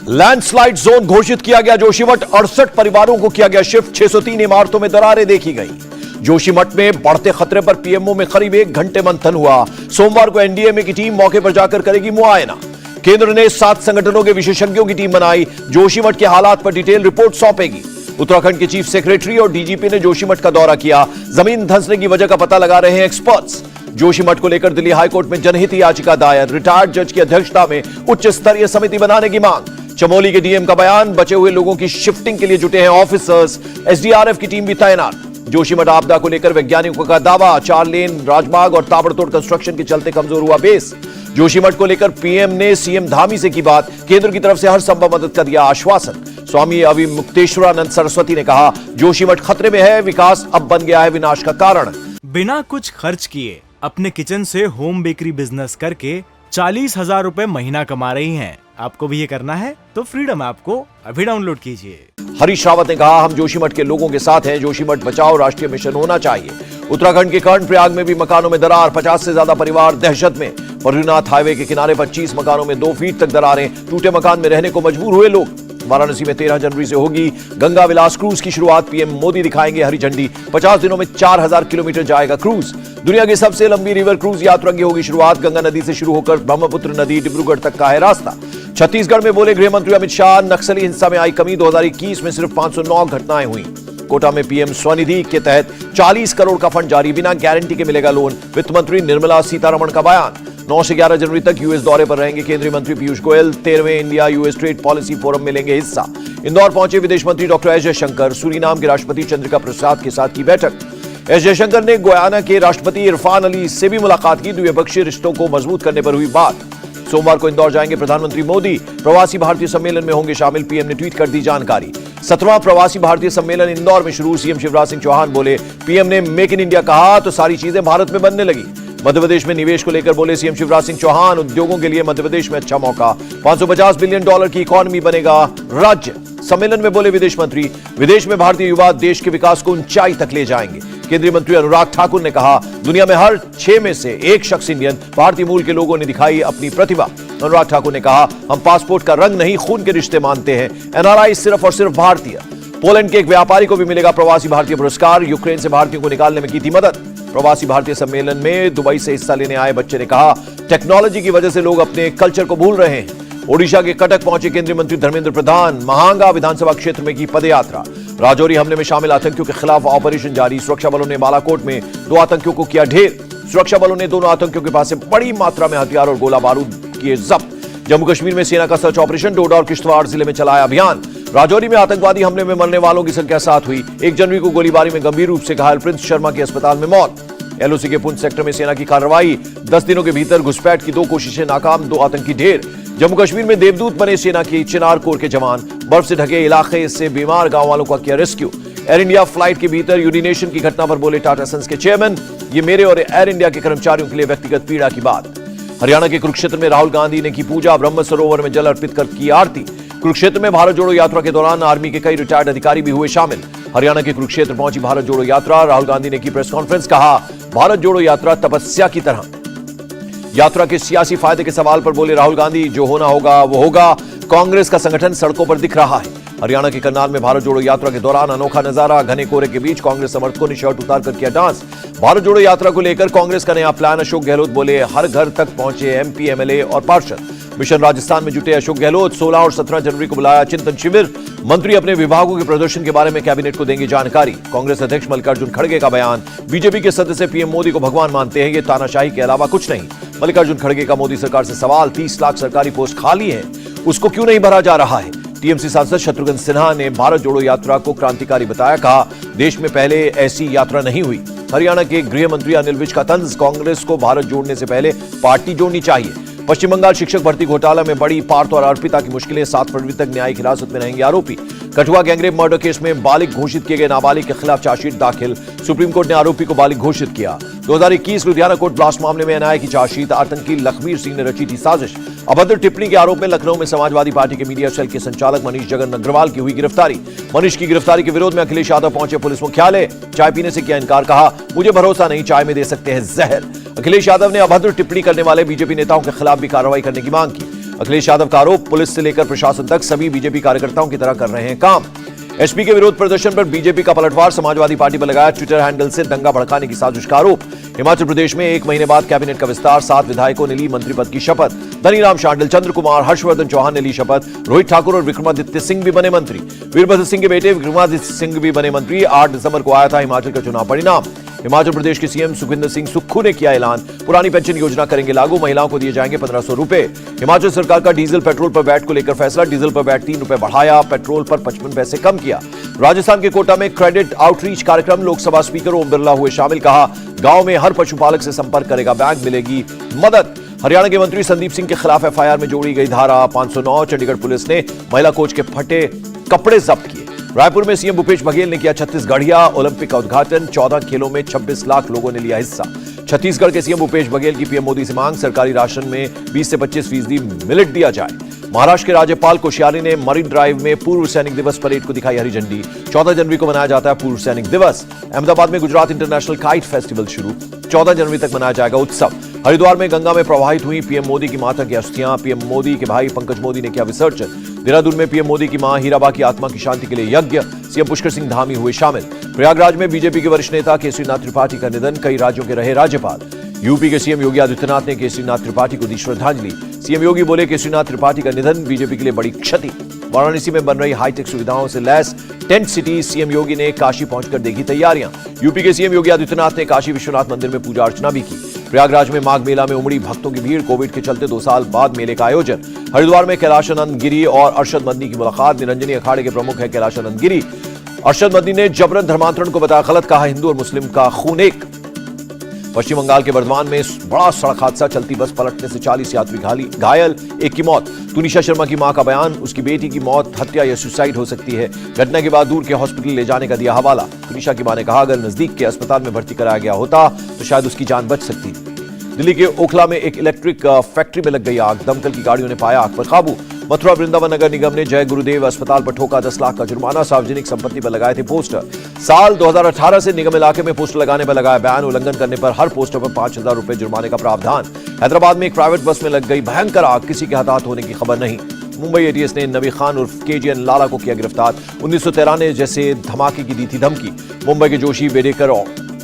Landslide zone घोषित किया गया जोशीमठ, 68 परिवारों को किया गया शिफ्ट, 603 इमारतों में दरारें देखी गई। जोशीमठ में बढ़ते खतरे पर पीएमओ में करीब 1 घंटे मंथन हुआ। सोमवार को एनडीएमए की टीम मौके पर जाकर करेगी मुआयना। केंद्र ने 7 संगठनों के विशेषज्ञों की टीम बनाई, जोशीमठ के हालात पर डिटेल रिपोर्ट सौंपेगी। उत्तराखंड के चीफ सेक्रेटरी और डीजीपी ने जोशीमठ का दौरा किया, जमीन धंसने की वजह का पता लगा रहे हैं एक्सपर्ट्स। जोशीमठ को लेकर दिल्ली हाईकोर्ट में जनहित याचिका दायर, रिटायर्ड जज की अध्यक्षता में उच्च स्तरीय समिति बनाने की मांग। चमोली के डीएम का बयान, बचे हुए लोगों की शिफ्टिंग के लिए जुटे हैं ऑफिसर्स, एसडीआरएफ की टीम भी तैनात। जोशीमठ आपदा को लेकर वैज्ञानिकों का दावा, 4 लेन राजमार्ग और ताबड़तोड़ कंस्ट्रक्शन के चलते कमजोर हुआ बेस। जोशीमठ को लेकर पीएम ने सीएम धामी से की बात, केंद्र की तरफ से हर संभव मदद का दिया आश्वासन। स्वामी अविमुक्तेश्वरानंद सरस्वती ने कहा, जोशीमठ खतरे में है, विकास अब बन गया है विनाश का कारण। बिना कुछ खर्च किए अपने किचन से होम बेकरी बिजनेस करके 40,000 रुपए महीना कमा रही हैं। आपको भी ये करना है तो फ्रीडम ऐप को अभी डाउनलोड कीजिए। हरीश रावत ने कहा, हम जोशीमठ के लोगों के साथ हैं, जोशीमठ बचाओ राष्ट्रीय मिशन होना चाहिए। उत्तराखंड के कर्णप्रयाग में भी मकानों में दरार, 50 से ज्यादा परिवार दहशत में। बद्रीनाथ हाईवे के किनारे 25 मकानों में 2 फीट तक दरारें, टूटे मकान में रहने को मजबूर हुए लोग। वाराणसी में 13 जनवरी से होगी गंगा विलास क्रूज की शुरुआत, पीएम मोदी दिखाएंगे हरी झंडी। 50 दिनों में 4000 किलोमीटर जाएगा क्रूज। दुनिया की सबसे लंबी रिवर क्रूज यात्रा की होगी शुरुआत, गंगा नदी से शुरू होकर ब्रह्मपुत्र नदी डिब्रूगढ़ तक का है रास्ता। छत्तीसगढ़ में बोले गृह मंत्री अमित शाह, नक्सली हिंसा में आई कमी, 2021 में सिर्फ 509 घटनाएं हुई। कोटा में पीएम स्वनिधि के तहत 40 करोड़ का फंड जारी, बिना गारंटी के मिलेगा लोन। वित्त मंत्री निर्मला सीतारमण का बयान। 9 से 11 जनवरी तक यूएस दौरे पर रहेंगे केंद्रीय मंत्री पीयूष गोयल, 13वें India US trade policy forum में लेंगे हिस्सा। इंदौर पहुंचे विदेश मंत्री डॉक्टर एस जयशंकर, सूरीनाम के राष्ट्रपति चंद्रिका प्रसाद के साथ की बैठक। एस जयशंकर ने गुयाना के राष्ट्रपति इरफान अली से भी मुलाकात की, द्विपक्षीय रिश्तों को मजबूत करने पर हुई बात। सोमवार को इंदौर जाएंगे प्रधानमंत्री मोदी, प्रवासी भारतीय सम्मेलन में होंगे शामिल, पीएम ने ट्वीट कर दी जानकारी। 17वां प्रवासी भारतीय सम्मेलन इंदौर में शुरू, सीएम शिवराज सिंह चौहान बोले, पीएम ने मेक इन इंडिया कहा तो सारी चीजें भारत में बनने लगी। मध्य प्रदेश में निवेश को लेकर बोले सीएम शिवराज सिंह चौहान, उद्योगों के लिए मध्य प्रदेश में अच्छा मौका, $550 बिलियन की इकोनॉमी बनेगा राज्य। सम्मेलन में बोले विदेश मंत्री, विदेश में भारतीय युवा देश के विकास को ऊंचाई तक ले जाएंगे। केंद्रीय मंत्री अनुराग ठाकुर ने कहा, दुनिया में हर 6 में से 1 शख्स इंडियन, भारतीय मूल के लोगों ने दिखाई अपनी प्रतिभा। अनुराग ठाकुर ने कहा, हम पासपोर्ट का रंग नहीं खून के रिश्ते मानते हैं, एनआरआई सिर्फ और सिर्फ भारतीय। पोलैंड के एक व्यापारी को भी मिलेगा प्रवासी भारतीय पुरस्कार, यूक्रेन से भारतीयों को निकालने में की थी मदद। प्रवासी भारतीय सम्मेलन में दुबई से हिस्सा लेने आए बच्चे ने कहा, टेक्नोलॉजी की वजह से लोग अपने कल्चर को भूल रहे हैं। ओडिशा के कटक पहुंचे केंद्रीय मंत्री धर्मेंद्र प्रधान, महांगा विधानसभा क्षेत्र में की पदयात्रा। राजौरी हमले में शामिल आतंकियों के खिलाफ ऑपरेशन जारी, सुरक्षा बलों ने बालाकोट में 2 आतंकियों को किया ढेर। सुरक्षा बलों ने दोनों आतंकियों के पास से बड़ी मात्रा में हथियार और गोला बारूद किए जब्त। जम्मू कश्मीर में सेना का सर्च ऑपरेशन, डोडा और किश्तवाड़ जिले में चलाया अभियान। राजौरी में आतंकवादी हमले में मरने वालों की संख्या 7 हुई। 1 जनवरी को गोलीबारी में गंभीर रूप से घायल प्रिंस शर्मा की अस्पताल में मौत। एलओसी के पुंछ सेक्टर में सेना की कार्रवाई, 10 दिनों के भीतर घुसपैठ की 2 कोशिशें नाकाम, 2 आतंकी ढेर। जम्मू कश्मीर में देवदूत बने सेना की चिनार कोर के जवान, बर्फ से ढके इलाके से बीमार गांव वालों का किया रेस्क्यू। एयर इंडिया फ्लाइट के भीतर यूरिनेशन की घटना पर बोले टाटा सन्स के चेयरमैन, ये मेरे और एयर इंडिया के कर्मचारियों के लिए व्यक्तिगत पीड़ा की बात। हरियाणा के कुरुक्षेत्र में राहुल गांधी ने की पूजा, ब्रह्म सरोवर में जल अर्पित कर की आरती। कुरुक्षेत्र में भारत जोड़ो यात्रा के दौरान आर्मी के कई रिटायर्ड अधिकारी भी हुए शामिल। हरियाणा के कुरुक्षेत्र पहुंची भारत जोड़ो यात्रा, राहुल गांधी ने की प्रेस कॉन्फ्रेंस, कहा भारत जोड़ो यात्रा तपस्या की तरह। यात्रा के सियासी फायदे के सवाल पर बोले राहुल गांधी, जो होना होगा वो होगा, कांग्रेस का संगठन सड़कों पर दिख रहा है। हरियाणा के करनाल में भारत जोड़ो यात्रा के दौरान अनोखा नजारा, घने कोहरे के बीच कांग्रेस समर्थकों ने शर्ट उतारकर किया डांस। भारत जोड़ो यात्रा को लेकर कांग्रेस का नया प्लान, अशोक गहलोत बोले, हर घर तक पहुंचे एमपी, एमएलए और पार्षद। मिशन राजस्थान में जुटे अशोक गहलोत, 16 और 17 जनवरी को बुलाया चिंतन शिविर। मंत्री अपने विभागों के प्रदर्शन के बारे में कैबिनेट को देंगे जानकारी। कांग्रेस अध्यक्ष मल्लिकार्जुन खड़गे का बयान, बीजेपी के सदस्य पीएम मोदी को भगवान मानते हैं, ये तानाशाही के अलावा कुछ नहीं। मल्लिकार्जुन खड़गे का मोदी सरकार से सवाल, 30 लाख सरकारी पोस्ट खाली है, उसको क्यों नहीं भरा जा रहा है। टीएमसी सांसद शत्रुघ्न सिन्हा ने भारत जोड़ो यात्रा को क्रांतिकारी बताया, कहा देश में पहले ऐसी यात्रा नहीं हुई। हरियाणा के गृह मंत्री अनिल विज का तंज, कांग्रेस को भारत जोड़ने से पहले पार्टी जोड़नी चाहिए। पश्चिम बंगाल शिक्षक भर्ती घोटाला में बड़ी, पार्थ और अर्पिता की मुश्किलें, 7 फरवरी तक न्यायिक हिरासत में रहेंगे आरोपी। कठुआ गैंगरेप मर्डर केस में बालिग घोषित किए गए नाबालिग के खिलाफ चार्जशीट दाखिल, सुप्रीम कोर्ट ने आरोपी को बालिग घोषित किया। 2021 लुधियाना कोर्ट ब्लास्ट मामले में एनआईए की चार्जशीट, आतंकी लखबीर सिंह ने रची थी साजिश। अभद्र टिप्पणी के आरोप में लखनऊ में समाजवादी पार्टी के मीडिया सेल के संचालक मनीष जगन अग्रवाल की हुई गिरफ्तारी। मनीष की गिरफ्तारी के विरोध में अखिलेश यादव पहुंचे पुलिस मुख्यालय, चाय पीने से किया इनकार, कहा मुझे भरोसा नहीं, चाय में दे सकते हैं जहर। अखिलेश यादव ने अभद्र टिप्पणी करने वाले बीजेपी नेताओं के खिलाफ भी कार्रवाई करने की मांग की। अखिलेश यादव का आरोप, पुलिस से लेकर प्रशासन तक सभी बीजेपी कार्यकर्ताओं की तरह कर रहे हैं काम। एसपी के विरोध प्रदर्शन पर बीजेपी का पलटवार, समाजवादी पार्टी पर लगाया ट्विटर हैंडल से दंगा भड़काने की साजिश का आरोप। हिमाचल प्रदेश में 1 महीने बाद कैबिनेट का विस्तार, 7 विधायकों ने ली मंत्री पद की शपथ। धनीराम शांडिल, चंद्र कुमार, हर्षवर्धन चौहान ने ली शपथ। रोहित ठाकुर और विक्रमादित्य सिंह भी बने मंत्री। वीरभद्र सिंह के बेटे विक्रमादित्य सिंह भी बने मंत्री। 8 दिसंबर को आया था हिमाचल का चुनाव परिणाम। हिमाचल प्रदेश के सीएम सुखविंदर सिंह सुक्खू ने किया ऐलान, पुरानी पेंशन योजना करेंगे लागू, महिलाओं को दिए जाएंगे 1500 रुपए। हिमाचल सरकार का डीजल पेट्रोल पर वैट को लेकर फैसला, डीजल पर वैट 3 रुपए बढ़ाया, पेट्रोल पर 55 पैसे कम किया। राजस्थान के कोटा में क्रेडिट आउटरीच कार्यक्रम, लोकसभा स्पीकर ओम बिरला हुए शामिल, कहा गांव में हर पशुपालक से संपर्क करेगा बैंक, मिलेगी मदद। हरियाणा के मंत्री संदीप सिंह के खिलाफ एफआईआर में जोड़ी गई धारा 509, चंडीगढ़ पुलिस ने महिला कोच के फटे कपड़े जब्त किए। रायपुर में सीएम भूपेश बघेल ने किया छत्तीसगढ़िया ओलंपिक का उद्घाटन, 14 खेलों में 26 लाख लोगों ने लिया हिस्सा। छत्तीसगढ़ के सीएम भूपेश बघेल की पीएम मोदी से मांग, सरकारी राशन में 20 से 25% मिलेट दिया जाए। महाराष्ट्र के राज्यपाल कोश्यारी ने मरीन ड्राइव में पूर्व सैनिक दिवस परेड को दिखाई हरी झंडी। 14 जनवरी को मनाया जाता है पूर्व सैनिक दिवस। अहमदाबाद में गुजरात इंटरनेशनल काइट फेस्टिवल शुरू, 14 जनवरी तक मनाया जाएगा उत्सव। हरिद्वार में गंगा में प्रवाहित हुई पीएम मोदी की माता की अस्थियां, पीएम मोदी के भाई पंकज मोदी ने किया विसर्जन। देहरादून में पीएम मोदी की मां हीराबा की आत्मा की शांति के लिए यज्ञ, सीएम पुष्कर सिंह धामी हुए शामिल। प्रयागराज में बीजेपी के वरिष्ठ नेता केसरीनाथ त्रिपाठी का निधन, कई राज्यों के रहे राज्यपाल। यूपी के सीएम योगी आदित्यनाथ ने केसरीनाथ त्रिपाठी को दी श्रद्धांजलि। सीएम योगी बोले, केसरीनाथ त्रिपाठी का निधन बीजेपी के लिए बड़ी क्षति। वाराणसी में बन रही हाईटेक सुविधाओं से लैस टेंट सिटी, सीएम योगी ने काशी पहुंचकर देखी तैयारियां। यूपी के सीएम योगी आदित्यनाथ ने काशी विश्वनाथ मंदिर में पूजा अर्चना भी की। प्रयागराज में माघ मेला में उमड़ी भक्तों की भीड़, कोविड के चलते 2 साल बाद मेले का आयोजन। हरिद्वार में कैलाशानंद गिरी और अरशद मदनी की मुलाकात, निरंजनी अखाड़े के प्रमुख है कैलाशानंद गिरी। अरशद मदनी ने जबरन धर्मांतरण को बताया गलत, कहा हिंदू और मुस्लिम का खून एक। पश्चिम बंगाल के बर्धमान में बड़ा सड़क हादसा, चलती बस पलटने से 40 यात्री घायल, 1 की मौत। तुनिशा शर्मा की मां का बयान, उसकी बेटी की मौत हत्या या सुसाइड हो सकती है। घटना के बाद दूर के हॉस्पिटल ले जाने का दिया हवाला। तुनिशा की मां ने कहा, अगर नजदीक के अस्पताल में भर्ती कराया गया होता तो शायद उसकी जान बच सकती थी। दिल्ली के ओखला में एक इलेक्ट्रिक फैक्ट्री में लग गई आग, दमकल की गाड़ियों ने पाया आग पर काबू। मथुरा वृंदावन नगर निगम ने जय गुरुदेव अस्पताल पर ठोका 10 लाख का जुर्माना, सार्वजनिक संपत्ति पर लगाए थे पोस्टर। साल 2018 से निगम इलाके में पोस्टर लगाने पर लगाया बैन, उल्लंघन करने पर हर पोस्टर पर 5000 रुपए जुर्माने का प्रावधान। हैदराबाद में एक प्राइवेट बस में लग गई भयंकर आग, किसी के हताहत होने की खबर नहीं। मुंबई एटीएस ने नबी खान उर्फ केजीएन लाला को किया गिरफ्तार, 1993 जैसे धमाके की दी थी धमकी। मुंबई के जोशी बेडेकर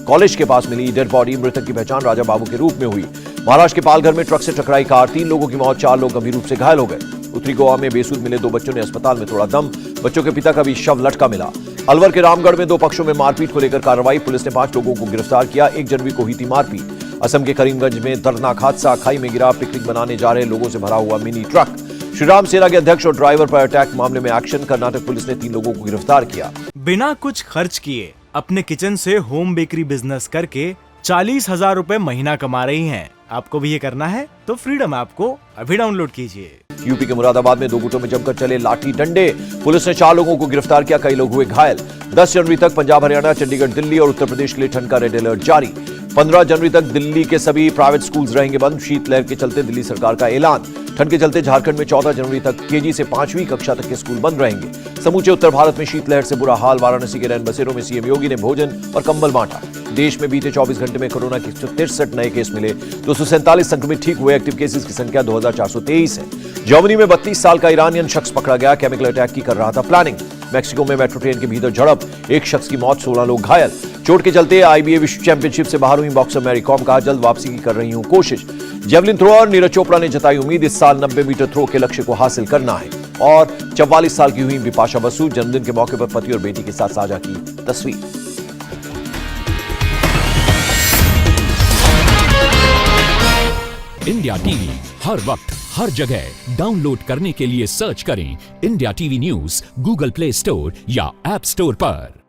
कॉलेज के पास मिली डेड बॉडी, मृतक की पहचान राजा बाबू के रूप में हुई। महाराष्ट्र के पालघर में ट्रक से टकराई कार, 3 लोगों की मौत, 4 लोग गंभीर रूप से घायल हो गए। उत्तरी गोवा में बेसुध मिले 2 बच्चों ने अस्पताल में तोड़ा दम, बच्चों के पिता का भी शव लटका मिला। अलवर के रामगढ़ में 2 पक्षों में मारपीट को लेकर कार्रवाई, पुलिस ने 5 लोगों को गिरफ्तार किया। 1 जनवरी को हुई थी मारपीट। असम के करीमगंज में दर्दनाक हादसा, खाई में गिरा पिकनिक बनाने जा रहे लोगों से भरा हुआ मिनी ट्रक। श्रीराम सेना के अध्यक्ष और ड्राइवर पर अटैक मामले में एक्शन, कर्नाटक पुलिस ने 3 लोगों को गिरफ्तार किया। बिना कुछ खर्च किए अपने किचन से होम बेकरी बिजनेस करके 40,000 रुपए महीना कमा रही हैं। आपको भी ये करना है तो फ्रीडम ऐप को अभी डाउनलोड कीजिए। यूपी के मुरादाबाद में 2 गुटों में जमकर चले लाठी डंडे, पुलिस ने 4 लोगों को गिरफ्तार किया, कई लोग हुए घायल। 10 जनवरी तक पंजाब, हरियाणा, चंडीगढ़, दिल्ली और उत्तर प्रदेश के लिए ठंड का रेड अलर्ट जारी। 15 जनवरी तक दिल्ली के सभी प्राइवेट स्कूल्स रहेंगे बंद, शीतलहर के चलते दिल्ली सरकार का ऐलान। ठंड के चलते झारखंड में 14 जनवरी तक केजी से 5वीं कक्षा तक के स्कूल बंद रहेंगे। समूचे उत्तर भारत में शीतलहर से बुरा हाल, वाराणसी के रैन बसेरों में सीएम योगी ने भोजन और कंबल बांटा। देश में बीते 24 घंटे में कोरोना के 163 नए केस मिले, 247 संक्रमित ठीक हुए, एक्टिव केसेस की संख्या 2423 है। जर्मनी में 32 साल का ईरानियन शख्स पकड़ा गया, केमिकल अटैक की कर रहा था प्लानिंग। मैक्सिको में मेट्रो ट्रेन के भीतर झड़प, 1 शख्स की मौत, 16 लोग घायल। चोट के चलते आईबीए विश्व चैंपियनशिप से बाहर हुई बॉक्सर मैरी कॉम, कहा जल्द वापसी की कर रही हूं कोशिश। जेवलिन थ्रोअर नीरज चोपड़ा ने जताई उम्मीद, इस साल 90 मीटर थ्रो के लक्ष्य को हासिल करना है। और 44 साल की हुई बिपाशा बसु, जन्मदिन के मौके पर पति और बेटी के साथ साझा की तस्वीर। इंडिया टीवी हर वक्त हर जगह डाउनलोड करने के लिए सर्च करें India TV news Google play store या ऐप स्टोर पर।